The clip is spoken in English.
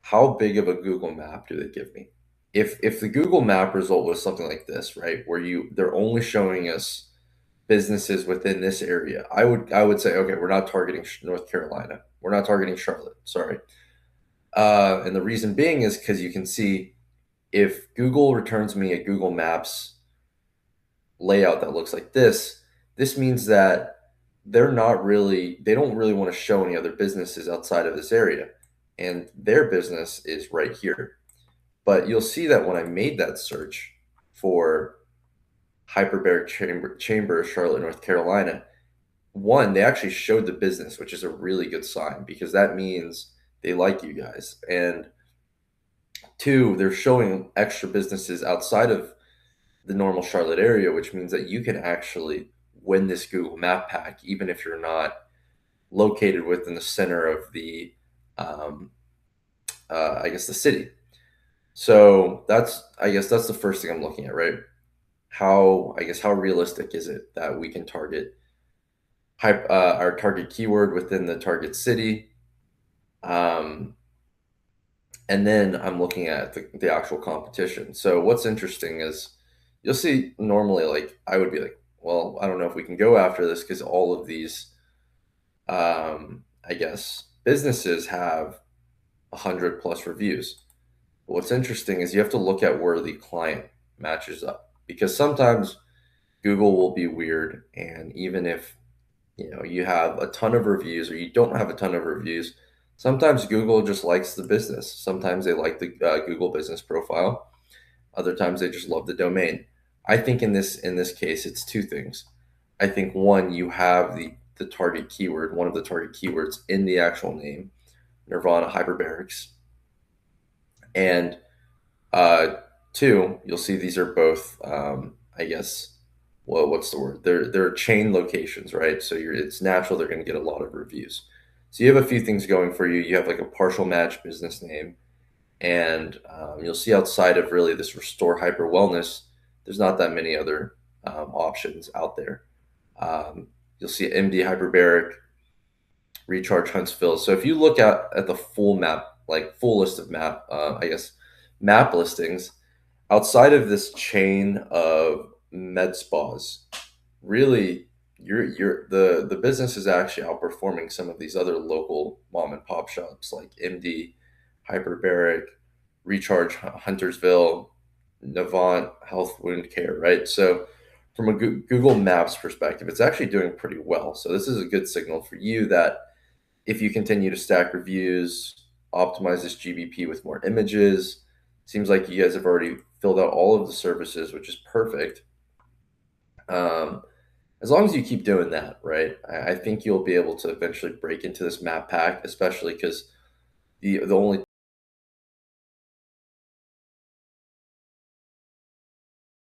how big of a Google map do they give me? If the Google map result was something like this, right, where they're only showing us businesses within this area, I would say, okay, we're not targeting North Carolina. We're not targeting Charlotte. Sorry. And the reason being is because you can see if Google returns me a Google Maps layout that looks like this means that they don't really want to show any other businesses outside of this area. And their business is right here. But you'll see that when I made that search for hyperbaric chamber, Charlotte, North Carolina, one, they actually showed the business, which is a really good sign because that means they like you guys. And two, they're showing extra businesses outside of the normal Charlotte area, which means that you can actually win this Google Map pack, even if you're not located within the center of um, I guess, the city. So I guess that's the first thing I'm looking at, right? How realistic is it that we can target our target keyword within the target city? Um, and then I'm looking at the actual competition. So what's interesting is you'll see normally, like, I would be like, well, I don't know if we can go after this because all of these, I guess, businesses have 100 plus reviews. But what's interesting is you have to look at where the client matches up because sometimes Google will be weird, and even if you have a ton of reviews or you don't have a ton of reviews, sometimes Google just likes the business. Sometimes they like the Google business profile. Other times they just love the domain. I think in this case, it's two things. I think one, you have the target keyword, one of the target keywords in the actual name, Nirvana Hyperbarics, and uh, two, you'll see these are both, I guess, well, what's the word? They're chain locations, right? So it's natural they're going to get a lot of reviews. So you have a few things going for you. You have like a partial match business name, and you'll see outside of really this Restore Hyper Wellness, there's not that many other options out there. You'll see MD Hyperbaric, Recharge Huntsville. So if you look at the full map, like full list of I guess, map listings, outside of this chain of med spas, really the business is actually outperforming some of these other local mom and pop shops like MD, Hyperbaric, Recharge Huntersville, Navant Health Wound Care, right? So from a Google Maps perspective, it's actually doing pretty well. So this is a good signal for you that if you continue to stack reviews, optimize this GBP with more images, seems like you guys have already filled out all of the services, which is perfect. Um, as long as you keep doing that, right? I think you'll be able to eventually break into this map pack, especially because the only